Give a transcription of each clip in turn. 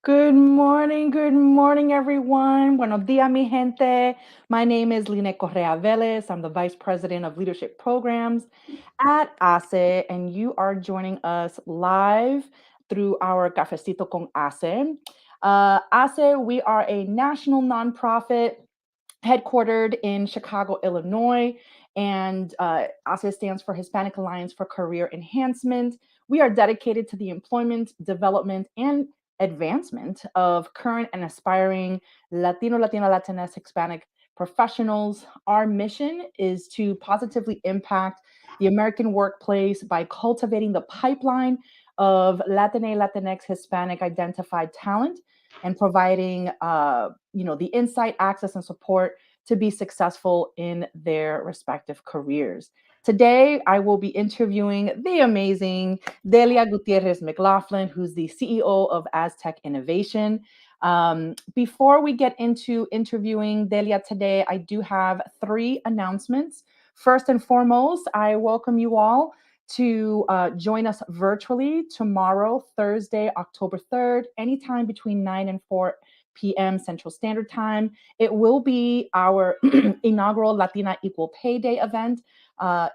Good morning, everyone. Buenos días, mi gente. My name is Line Correa Velez. I'm the Vice President of Leadership Programs at ACE, and you are joining us live through our Cafecito con ACE. ACE, we are a national nonprofit headquartered in Chicago, Illinois, and ASE stands for Hispanic Alliance for Career Enhancement. We are dedicated to the employment, development, and advancement of current and aspiring Latino, Latina, Latinx, Hispanic professionals. Our mission is to positively impact the American workplace by cultivating the pipeline of Latina, Latinx, Hispanic identified talent and providing the insight, access, and support to be successful in their respective careers. Today, I will be interviewing the amazing Delia Gutierrez McLaughlin, who's the CEO of AzTech Innovation. Before we get into interviewing Delia today, I do have three announcements. First and foremost, I welcome you all to join us virtually tomorrow, Thursday, October 3rd, anytime between 9 and 4 p.m. Central Standard Time. It will be our inaugural Latina Equal Pay Day event.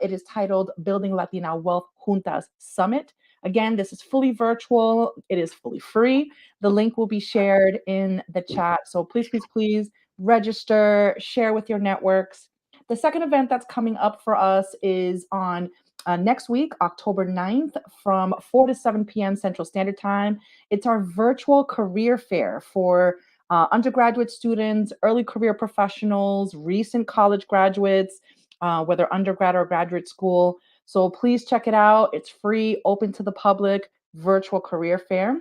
It is titled Building Latina Wealth Juntas Summit. Again, this is fully virtual. It is fully free. The link will be shared in the chat. So please, please, please register, share with your networks. The second event that's coming up for us is on next week, October 9th, from 4 to 7 p.m. Central Standard Time. It's our virtual career fair for undergraduate students, early career professionals, recent college graduates, whether undergrad or graduate school. So please check it out. It's free, open to the public, virtual career fair.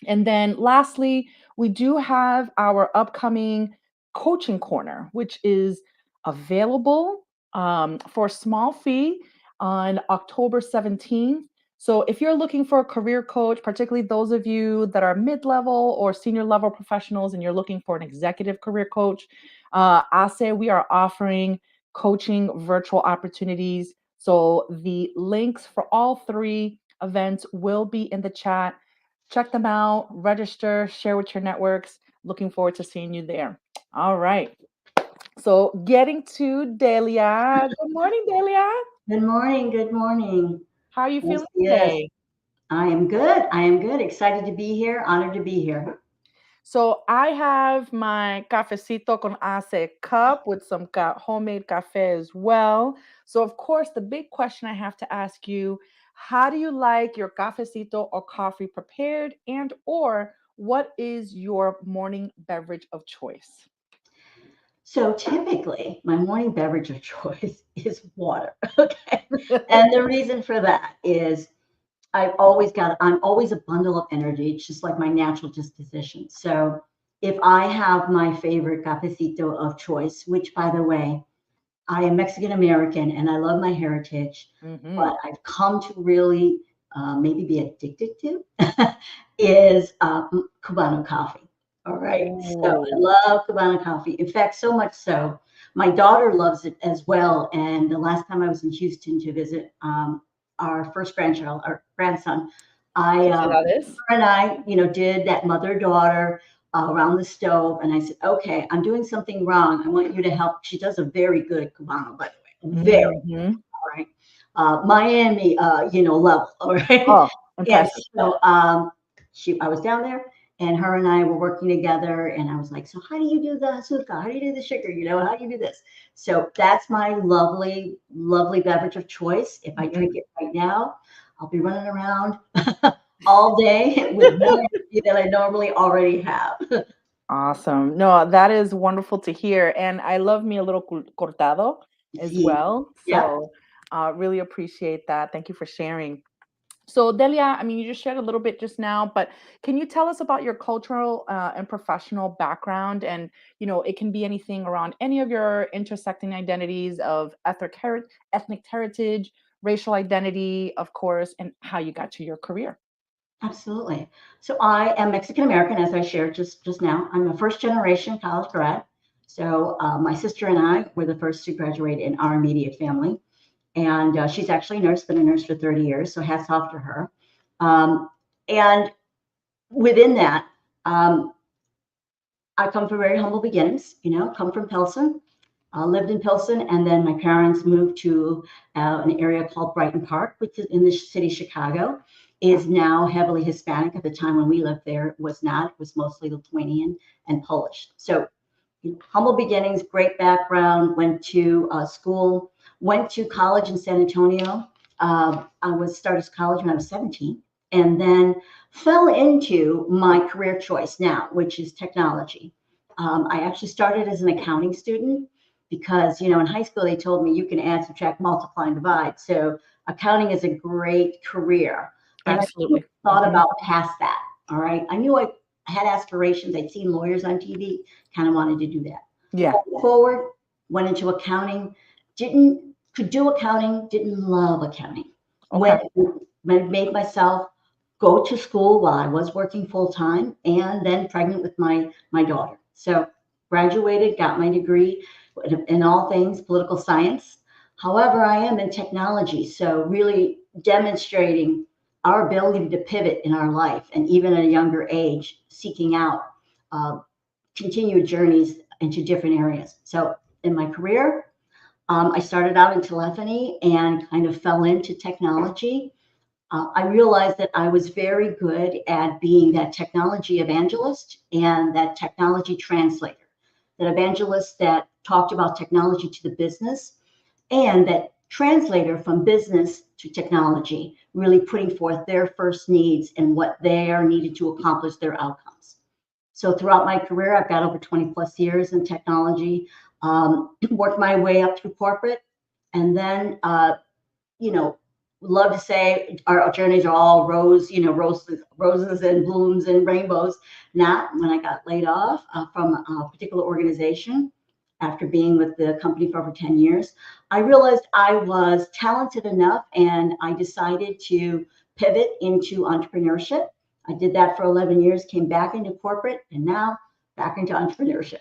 And then lastly, we do have our upcoming coaching corner, which is available for a small fee on October 17th. So if you're looking for a career coach, particularly those of you that are mid-level or senior level professionals and you're looking for an executive career coach, I'll say we are offering coaching virtual opportunities. So the links for all three events will be in the chat. Check them out, register, share with your networks. Looking forward to seeing you there. All right. So, getting to Delia. Good morning, Delia. Good morning. Good morning. How are you Yes, feeling yes. today? I am good. I am good. Excited to be here. Honored to be here. So, I have my cafecito con ace cup with some homemade cafe as well. So, of course, the big question I have to ask you, how do you like your cafecito or coffee prepared, and or what is your morning beverage of choice? So typically, my morning beverage of choice is water. Okay. And the reason for that is I'm always a bundle of energy. It's just like my natural disposition. So if I have my favorite cafecito of choice, which by the way, I am Mexican American and I love my heritage, Hmm. but I've come to really maybe be addicted to is Cubano coffee. All right. So I Oh, love Cubano coffee. In fact, so much so, my daughter loves it as well. And the last time I was in Houston to visit our first grandchild, our grandson, felicidades. her and I, did that mother-daughter around the stove. And I said, okay, I'm doing something wrong. I want you to help. She does a very good Cubano, by the way. Very, Mhm. all right. Miami, level. All right. Oh, And impressive. so I was down there and her and I were working together. And I was like, so how do you do the azúcar? How do you do the sugar? How do you do this? So that's my lovely, lovely beverage of choice. If I Mhm. drink it right now, I'll be running around all day with more energy than I normally already have. Awesome. No, that is wonderful to hear, and I love me a little cortado as See, well. yep. So, really appreciate that. Thank you for sharing. So, Delia, I mean, you just shared a little bit just now, but can you tell us about your cultural and professional background? And it can be anything around any of your intersecting identities of ethnic heritage, racial identity, of course, and how you got to your career. Absolutely. So I am Mexican American, as I shared just now. I'm a first generation college grad. So my sister and I were the first to graduate in our immediate family, and she's actually a nurse, been a nurse for 30 years. So hats off to her. Um, and within that. I come from very humble beginnings, come from Pilsen, lived in Pilsen, and then my parents moved to an area called Brighton Park, which is in the city of Chicago, is now heavily Hispanic. At the time when we lived there, it was not. It was mostly Lithuanian and Polish. So humble beginnings, great background, went to school, went to college in San Antonio. I started college when I was 17, and then fell into my career choice now, which is technology. I actually started as an accounting student because, in high school, they told me you can add, subtract, multiply, and divide. So accounting is a great career. And I Absolutely. thought Mhm. about past that. All right. I knew I had aspirations. I'd seen lawyers on TV, kind of wanted to do that. Yeah. Going forward, went into accounting, could do accounting, didn't love accounting. Okay. Made myself go to school while I was working full time and then pregnant with my daughter. So graduated, got my degree in all things political science. However, I am in technology, so really demonstrating our ability to pivot in our life and even at a younger age, seeking out uh, continued journeys into different areas. So in my career, I started out in telephony and kind of fell into technology. I realized that I was very good at being that technology evangelist and that technology translator, that evangelist that talked about technology to the business, and that translator from business to technology, really putting forth their first needs and what they are needed to accomplish their outcomes. So throughout my career, I've got over 20 plus years in technology, worked my way up through corporate, and then you know, love to say our journeys are all roses and blooms and rainbows. Not when I got laid off from a particular organization after being with the company for over 10 years, I realized I was talented enough and I decided to pivot into entrepreneurship. I did that for 11 years, came back into corporate, and now back into entrepreneurship.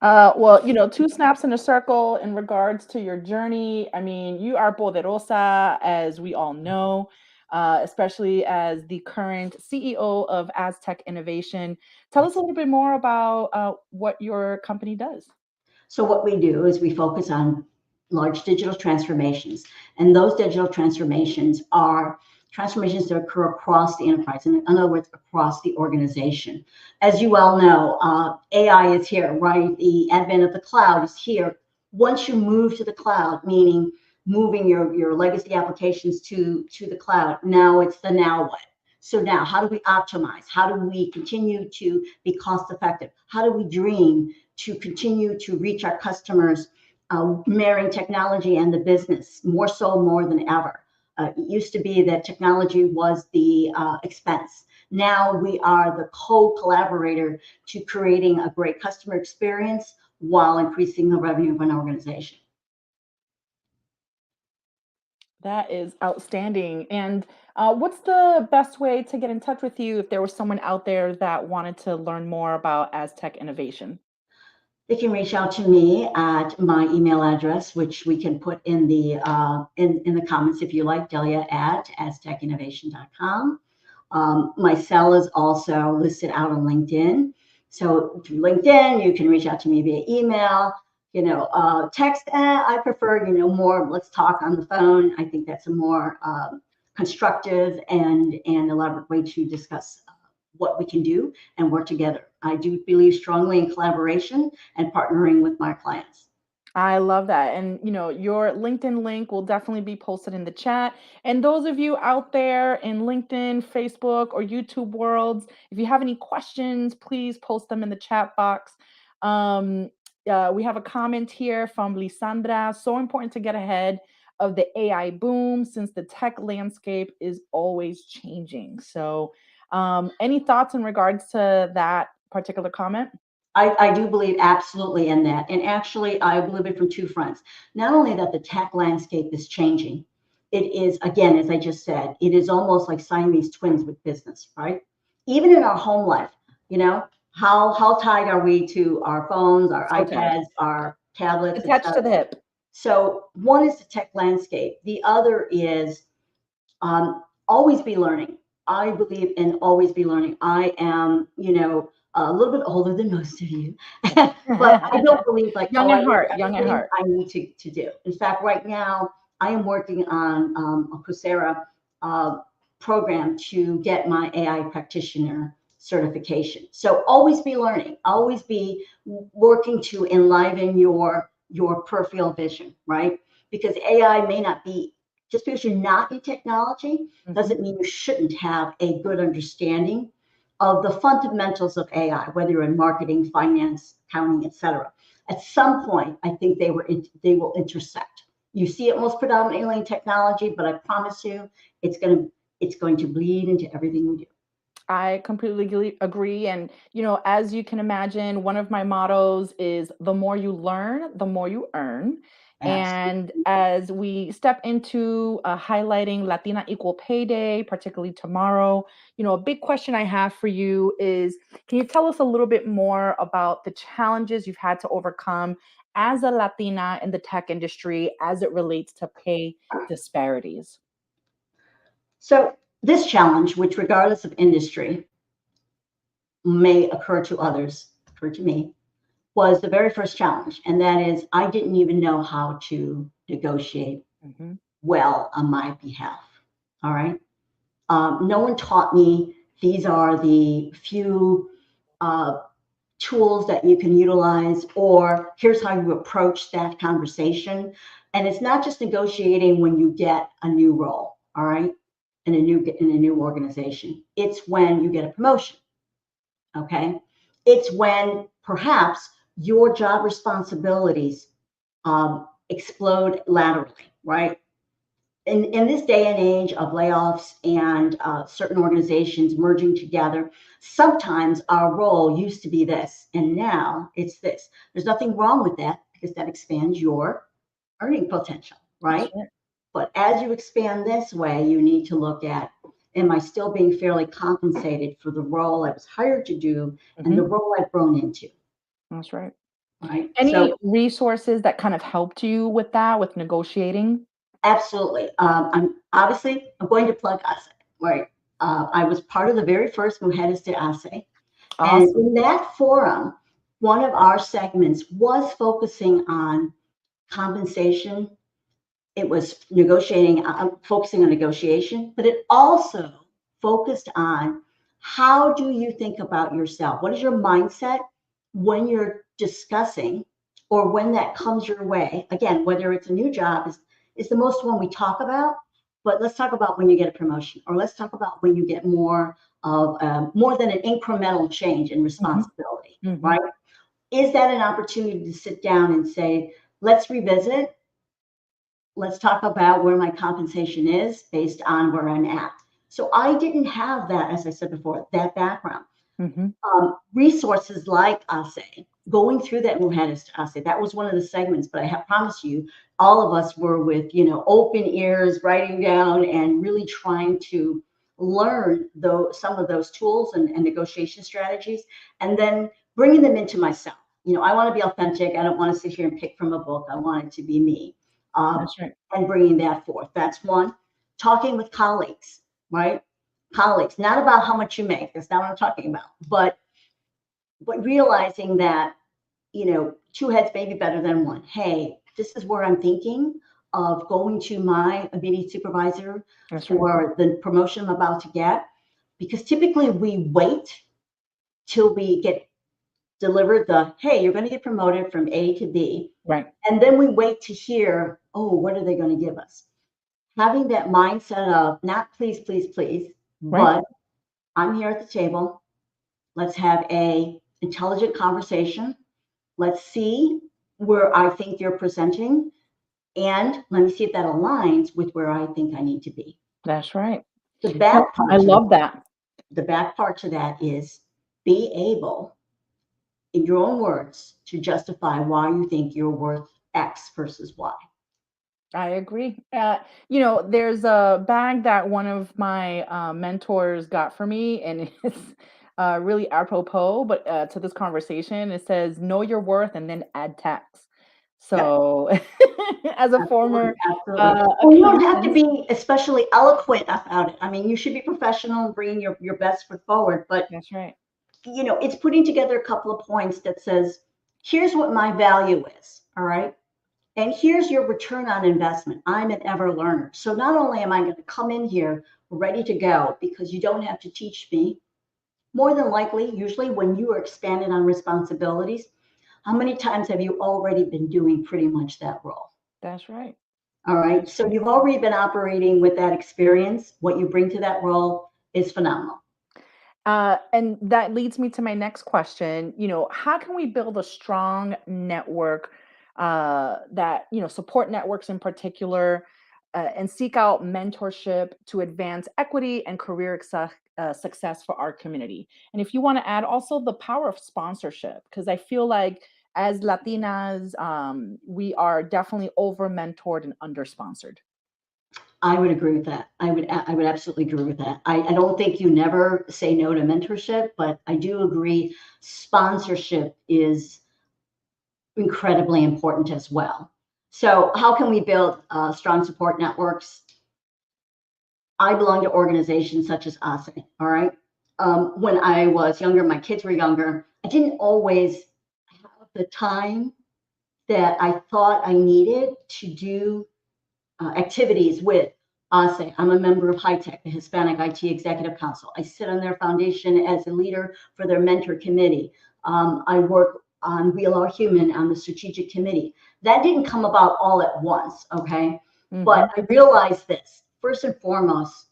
Well, two snaps in a circle in regards to your journey. I mean, you are poderosa, as we all know, especially as the current CEO of AzTech Innovation. Tell us a little bit more about what your company does. So what we do is we focus on large digital transformations, and those digital transformations are transformations that occur across the enterprise, in other words, across the organization. As you well know, AI is here, right? The advent of the cloud is here. Once you move to the cloud, meaning moving your legacy applications to the cloud, now it's the now what? So now, how do we optimize? How do we continue to be cost effective? How do we dream to continue to reach our customers, marrying technology and the business more than ever? It used to be that technology was the expense. Now we are the co-collaborator to creating a great customer experience while increasing the revenue of an organization. That is outstanding. And what's the best way to get in touch with you if there was someone out there that wanted to learn more about Aztec Innovation? They can reach out to me at my email address, which we can put in the comments if you like, Delia at aztechinnovation.com. My cell is also listed out on LinkedIn. So through LinkedIn, you can reach out to me via email. Text. I prefer, more. Let's talk on the phone. I think that's a more constructive and elaborate way to discuss what we can do and work together. I do believe strongly in collaboration and partnering with my clients. I love that. And, your LinkedIn link will definitely be posted in the chat. And those of you out there in LinkedIn, Facebook, or YouTube worlds, if you have any questions, please post them in the chat box. Um, we have a comment here from Lisandra. So important to get ahead of the AI boom since the tech landscape is always changing. So, any thoughts in regards to that particular comment? I do believe absolutely in that. And actually, I believe it from two fronts. Not only that the tech landscape is changing, it is, again, as I just said, it is almost like Siamese twins with business, right? Even in our home life, how tied are we to our phones, our So tied. iPads, our tablets, Attached to etc. the hip. So one is the tech landscape. The other is always be learning. I believe in always be learning. I am, a little bit older than most of you, but I don't believe like, Young oh, I at know heart, young at everything heart. I need to do. In fact, right now, I am working on a Coursera uh, program to get my AI practitioner certification. So always be learning, always be working to enliven your peripheral vision, right? Because AI may not be, just because you're not in technology doesn't mean you shouldn't have a good understanding of the fundamentals of AI, whether you're in marketing, finance, accounting, etc. At some point, I think they will intersect. You see it most predominantly in technology, but I promise you, it's going to bleed into everything we do. I completely agree. And, as you can imagine, one of my mottos is the more you learn, the more you earn. And Absolutely. as we step into highlighting Latina Equal Pay Day, particularly tomorrow, a big question I have for you is, can you tell us a little bit more about the challenges you've had to overcome as a Latina in the tech industry as it relates to pay disparities? So this challenge, which regardless of industry may occur to others, occur to me, was the very first challenge. And that is I didn't even know how to negotiate Hmm. well on my behalf. All right. No one taught me these are the few uh, tools that you can utilize, or here's how you approach that conversation. And it's not just negotiating when you get a new role, all right, in a new organization. It's when you get a promotion, okay? It's when perhaps your job responsibilities explode laterally, right? In this day and age of layoffs and certain organizations merging together, sometimes our role used to be this, and now it's this. There's nothing wrong with that because that expands your earning potential, That's right? But as you expand this way, you need to look at, am I still being fairly compensated for the role I was hired to do and the right. role I've grown into, That's right. right? Any So resources that kind of helped you with that, with negotiating? absolutely. I'm going to plug ASSE, right? I was part of the very first Mujeres de ASSE. And Awesome. in that forum, one of our segments was focusing on compensation. It was focusing on negotiation, but it also focused on how do you think about yourself? What is your mindset when you're discussing or when that comes your way? Again, whether it's a new job is the most one we talk about, but let's talk about when you get a promotion, or let's talk about when you get more than an incremental change in Mhm, responsibility, mhm. right? Is that an opportunity to sit down and say, let's revisit, let's talk about where my compensation is based on where I'm at. So I didn't have that, as I said before, that background. Mhm. Resources like ASE, going through that Mujeres to ASE, that was one of the segments, but I have promised you, all of us were with, open ears, writing down and really trying to learn some of those tools and negotiation strategies, and then bringing them into myself. I want to be authentic. I don't want to sit here and pick from a book. I want it to be me, uh, That's right. and bringing that forth. That's one. Talking with colleagues, right? Colleagues, not about how much you make. That's not what I'm talking about. But realizing that, two heads may be better than one. Hey, this is where I'm thinking of going to my immediate supervisor That's right. for the promotion I'm about to get. Because typically we wait till we get delivered the, hey, you're going to get promoted from A to B. Right. And then we wait to hear, oh, what are they going to give us? Having that mindset of not please, please, please, Right. but I'm here at the table. Let's have a intelligent conversation. Let's see where I think you're presenting, and let me see if that aligns with where I think I need to be. That's right. The No, back I part to that, love that. the back part to that is be able, in your own words, to justify why you think you're worth X versus Y. I agree. There's a bag that one of my mentors got for me, and it's really apropos, but to this conversation, it says, know your worth and then add tax. Okay. So as a Absolutely, former absolutely. And you don't have to accountant, be especially eloquent about it. I mean, you should be professional and bring your best foot forward. But that's right. it's putting together a couple of points that says, here's what my value is. All right. And here's your return on investment. I'm an ever learner. So not only am I going to come in here ready to go because you don't have to teach me, more than likely, usually when you are expanded on responsibilities, how many times have you already been doing pretty much that role? That's right. All right. That's So right. you've already been operating with that experience. What you bring to that role is phenomenal. And that leads me to my next question. How can we build a strong network that, support networks in particular, and seek out mentorship to advance equity and career success for our community? And if you want to add also the power of sponsorship, because I feel like as Latinas, we are definitely over mentored and under sponsored. I would agree with that. I would absolutely agree with that. I don't think you never say no to mentorship, but I do agree sponsorship is incredibly important as well. So how can we build strong support networks? I belong to organizations such as ASE. All right. When I was younger, my kids were younger. I didn't always have the time that I thought I needed to do activities with ASE. I'm a member of HITECH, the Hispanic IT Executive Council. I sit on their foundation as a leader for their mentor committee. I work on We Are Human on the strategic committee. That didn't come about all at once, okay? But Hmm. I realized this. First and foremost,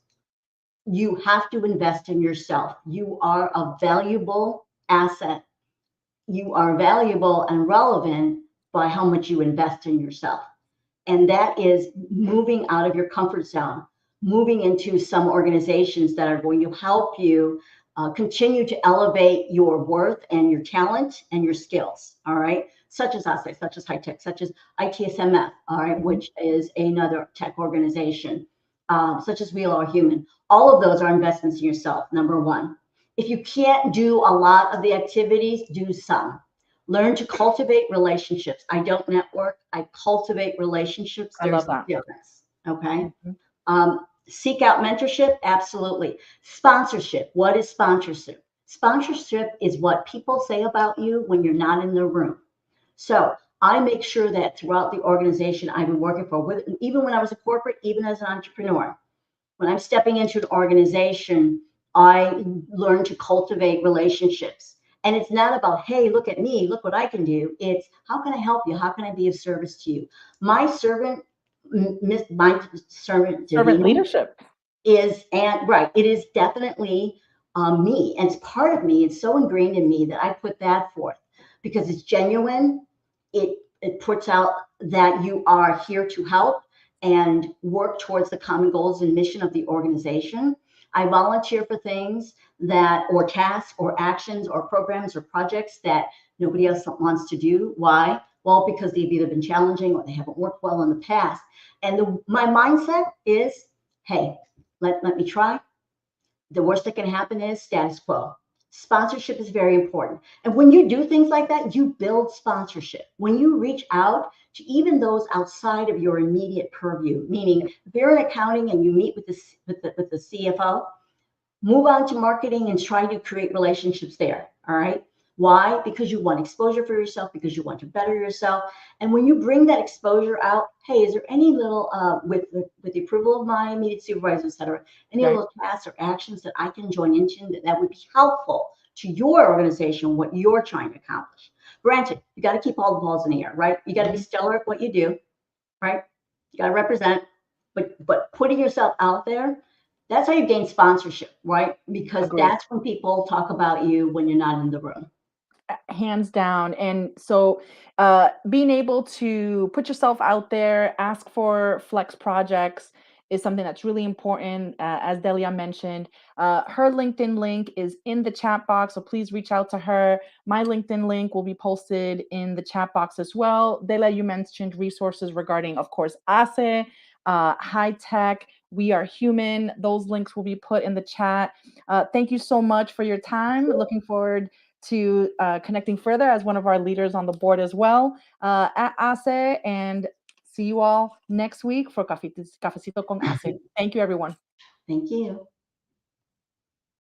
you have to invest in yourself. You are a valuable asset. You are valuable and relevant by how much you invest in yourself. And that is moving out of your comfort zone, moving into some organizations that are going to help you continue to elevate your worth and your talent and your skills. All right. Such as us, such as HITECH, such as ITSMF, all right, Hmm. which is another tech organization, such as We Are Human. All of those are investments in yourself, number one. If you can't do a lot of the activities, do some. Learn to cultivate relationships. I don't network, I cultivate relationships. I love There's a that. difference. Okay. Hmm. Seek out mentorship. Absolutely. Sponsorship. What is sponsorship? Sponsorship is what people say about you when you're not in the room. So I make sure that throughout the organization I've been working for, even when I was a corporate, even as an entrepreneur, when I'm stepping into an organization, I learn to cultivate relationships. And it's not about, hey, look at me, look what I can do. It's how can I help you? How can I be of service to you? My servant, my servant Servant Divina leadership. is, and right, it is definitely me. And it's part of me. It's so ingrained in me that I put that forth because it's genuine. It puts out that you are here to help and work towards the common goals and mission of the organization. I volunteer for things that, or tasks, or actions, or programs, or projects that nobody else wants to do. Why? Well, because they've either been challenging or they haven't worked well in the past. And my mindset is, hey, let me try. The worst that can happen is status quo. Sponsorship is very important. And when you do things like that, you build sponsorship. When you reach out to even those outside of your immediate purview, meaning if you're in accounting and you meet with the CFO, move on to marketing and try to create relationships there. All right. Why? Because you want exposure for yourself, because you want to better yourself. And when you bring that exposure out, hey, is there any little, with the approval of my immediate supervisor, et cetera, any Right. little tasks or actions that I can join into that would be helpful to your organization, what you're trying to accomplish? Granted, you got to keep all the balls in the air, right? You got to be Mhm. stellar at what you do, right? You got to represent, but putting yourself out there, that's how you gain sponsorship, right? Because Agreed. that's when people talk about you when you're not in the room. Hands down. And so being able to put yourself out there, ask for flex projects is something that's really important. As Delia mentioned, her LinkedIn link is in the chat box. So please reach out to her. My LinkedIn link will be posted in the chat box as well. Delia, you mentioned resources regarding, of course, ASE, high tech. We Are Human. Those links will be put in the chat. Thank you so much for your time. Looking forward to connecting further as one of our leaders on the board as well at ACE. And see you all next week for Cafecito con ACE. Thank you, everyone. Thank you.